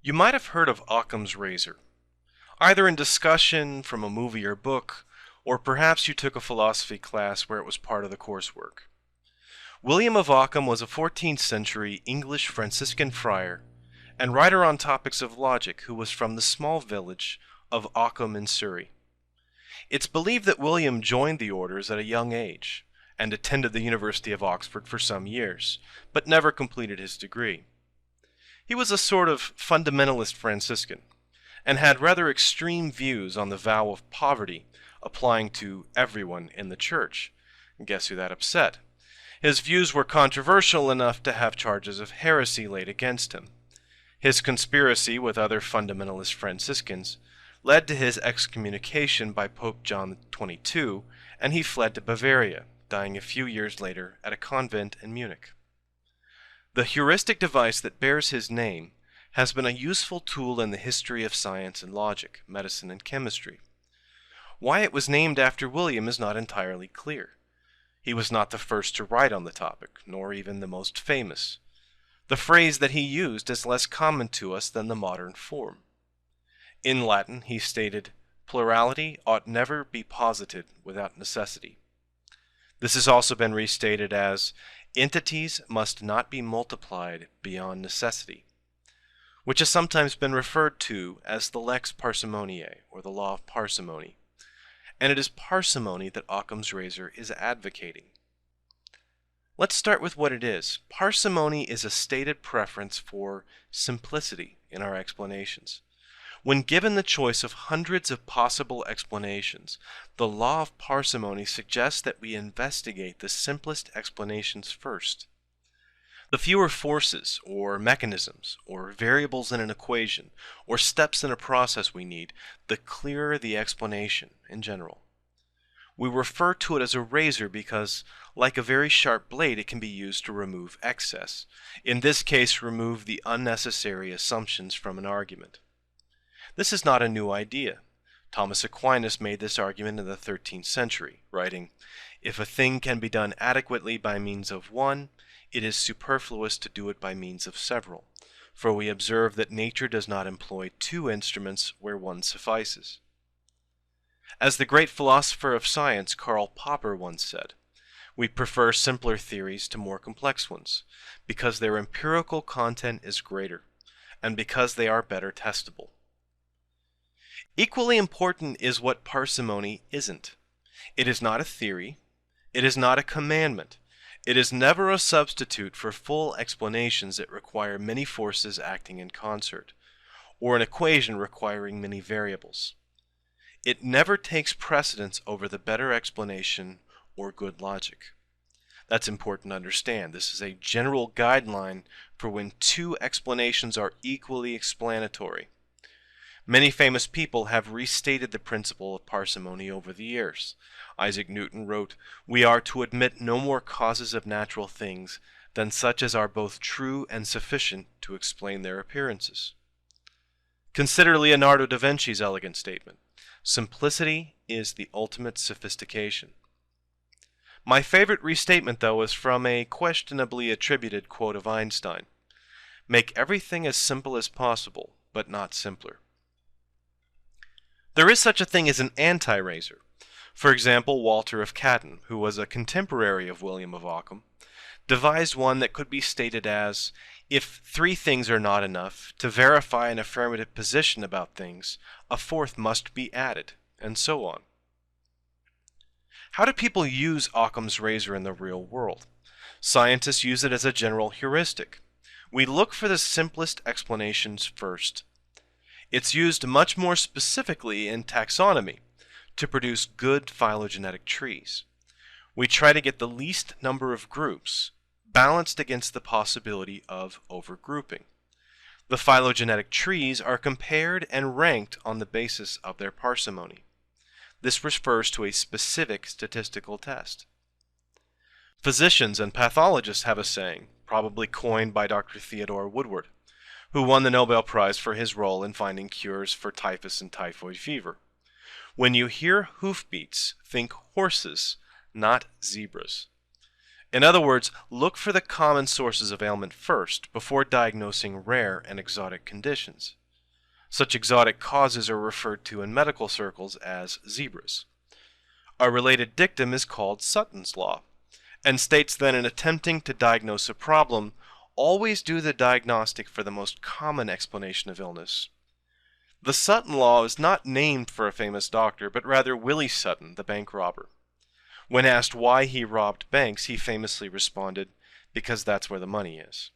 You might have heard of Occam's razor, either in discussion from a movie or book, or perhaps you took a philosophy class where it was part of the coursework. William of Occam was a 14th century English Franciscan friar and writer on topics of logic who was from the small village of Occam in Surrey. It's believed that William joined the orders at a young age and attended the University of Oxford for some years, but never completed his degree. He was a sort of fundamentalist Franciscan, and had rather extreme views on the vow of poverty applying to everyone in the church. And guess who that upset? His views were controversial enough to have charges of heresy laid against him. His conspiracy with other fundamentalist Franciscans led to his excommunication by Pope John XXII, and he fled to Bavaria, dying a few years later at a convent in Munich. The heuristic device that bears his name has been a useful tool in the history of science and logic, medicine and chemistry. Why it was named after William is not entirely clear. He was not the first to write on the topic, nor even the most famous. The phrase that he used is less common to us than the modern form. In Latin, he stated, "Plurality ought never be posited without necessity." This has also been restated as, "Entities must not be multiplied beyond necessity," which has sometimes been referred to as the lex parsimoniae, or the law of parsimony. And it is parsimony that Occam's razor is advocating. Let's start with what it is. Parsimony is a stated preference for simplicity in our explanations. When given the choice of hundreds of possible explanations, the law of parsimony suggests that we investigate the simplest explanations first. The fewer forces, or mechanisms, or variables in an equation, or steps in a process we need, the clearer the explanation in general. We refer to it as a razor because, like a very sharp blade, it can be used to remove excess. In this case, remove the unnecessary assumptions from an argument. This is not a new idea. Thomas Aquinas made this argument in the 13th century, writing, "If a thing can be done adequately by means of one, it is superfluous to do it by means of several, for we observe that nature does not employ two instruments where one suffices." As the great philosopher of science Karl Popper once said, "We prefer simpler theories to more complex ones, because their empirical content is greater, and because they are better testable." Equally important is what parsimony isn't. It is not a theory. It is not a commandment. It is never a substitute for full explanations that require many forces acting in concert, or an equation requiring many variables. It never takes precedence over the better explanation or good logic. That's important to understand. This is a general guideline for when two explanations are equally explanatory. Many famous people have restated the principle of parsimony over the years. Isaac Newton wrote, "We are to admit no more causes of natural things than such as are both true and sufficient to explain their appearances." Consider Leonardo da Vinci's elegant statement, "Simplicity is the ultimate sophistication." My favorite restatement, though, is from a questionably attributed quote of Einstein, "Make everything as simple as possible, but not simpler." There is such a thing as an anti-razor. For example, Walter of Catton, who was a contemporary of William of Occam, devised one that could be stated as, if three things are not enough, to verify an affirmative position about things, a fourth must be added, and so on. How do people use Occam's razor in the real world? Scientists use it as a general heuristic. We look for the simplest explanations first. It's used much more specifically in taxonomy to produce good phylogenetic trees. We try to get the least number of groups balanced against the possibility of overgrouping. The phylogenetic trees are compared and ranked on the basis of their parsimony. This refers to a specific statistical test. Physicians and pathologists have a saying, probably coined by Dr. Theodore Woodward, who won the Nobel Prize for his role in finding cures for typhus and typhoid fever. "When you hear hoofbeats, think horses, not zebras." In other words, look for the common sources of ailment first before diagnosing rare and exotic conditions. Such exotic causes are referred to in medical circles as zebras. A related dictum is called Sutton's Law, and states that in attempting to diagnose a problem, always do the diagnostic for the most common explanation of illness. The Sutton Law is not named for a famous doctor, but rather Willie Sutton, the bank robber. When asked why he robbed banks, he famously responded, "Because that's where the money is."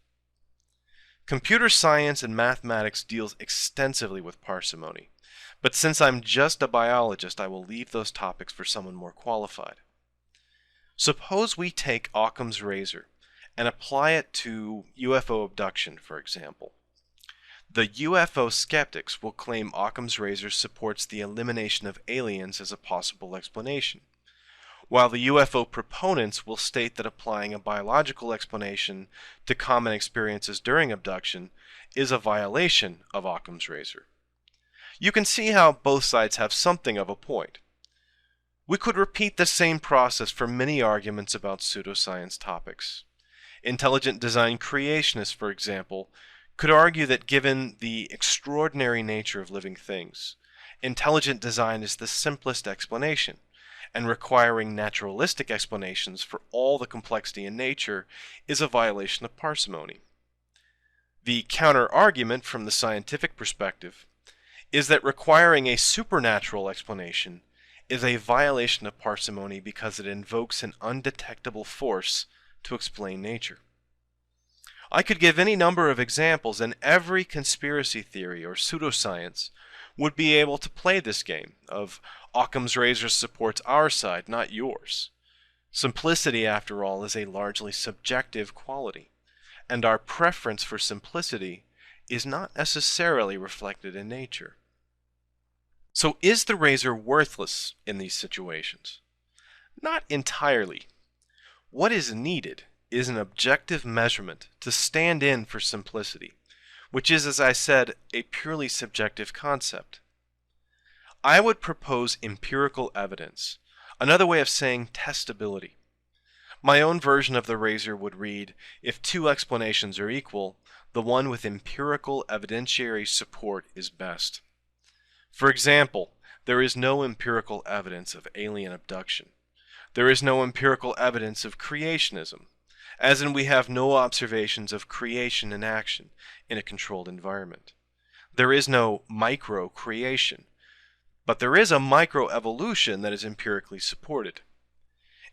Computer science and mathematics deals extensively with parsimony, but since I'm just a biologist, I will leave those topics for someone more qualified. Suppose we take Occam's razor and apply it to UFO abduction, for example. The UFO skeptics will claim Occam's razor supports the elimination of aliens as a possible explanation, while the UFO proponents will state that applying a biological explanation to common experiences during abduction is a violation of Occam's razor. You can see how both sides have something of a point. We could repeat the same process for many arguments about pseudoscience topics. Intelligent design creationists, for example, could argue that given the extraordinary nature of living things, intelligent design is the simplest explanation, and requiring naturalistic explanations for all the complexity in nature is a violation of parsimony. The counter-argument from the scientific perspective is that requiring a supernatural explanation is a violation of parsimony because it invokes an undetectable force to explain nature. I could give any number of examples, and every conspiracy theory or pseudoscience would be able to play this game of Occam's razor supports our side, not yours. Simplicity, after all, is a largely subjective quality, and our preference for simplicity is not necessarily reflected in nature. So is the razor worthless in these situations? Not entirely. What is needed is an objective measurement to stand in for simplicity, which is, as I said, a purely subjective concept. I would propose empirical evidence, another way of saying testability. My own version of the razor would read, if two explanations are equal, the one with empirical evidentiary support is best. For example, there is no empirical evidence of alien abduction. There is no empirical evidence of creationism, as in we have no observations of creation in action in a controlled environment. There is no micro-creation, but there is a microevolution that is empirically supported.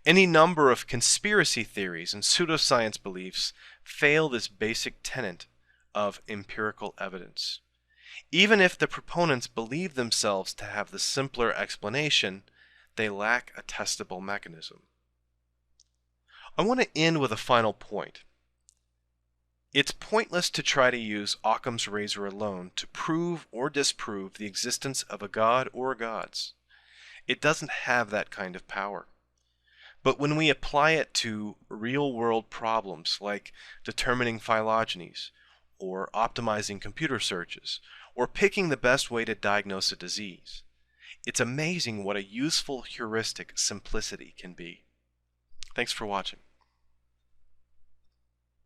Any number of conspiracy theories and pseudoscience beliefs fail this basic tenet of empirical evidence. Even if the proponents believe themselves to have the simpler explanation, they lack a testable mechanism. I want to end with a final point. It's pointless to try to use Occam's razor alone to prove or disprove the existence of a god or gods. It doesn't have that kind of power. But when we apply it to real-world problems like determining phylogenies, or optimizing computer searches, or picking the best way to diagnose a disease, it's amazing what a useful heuristic simplicity can be. Thanks for watching.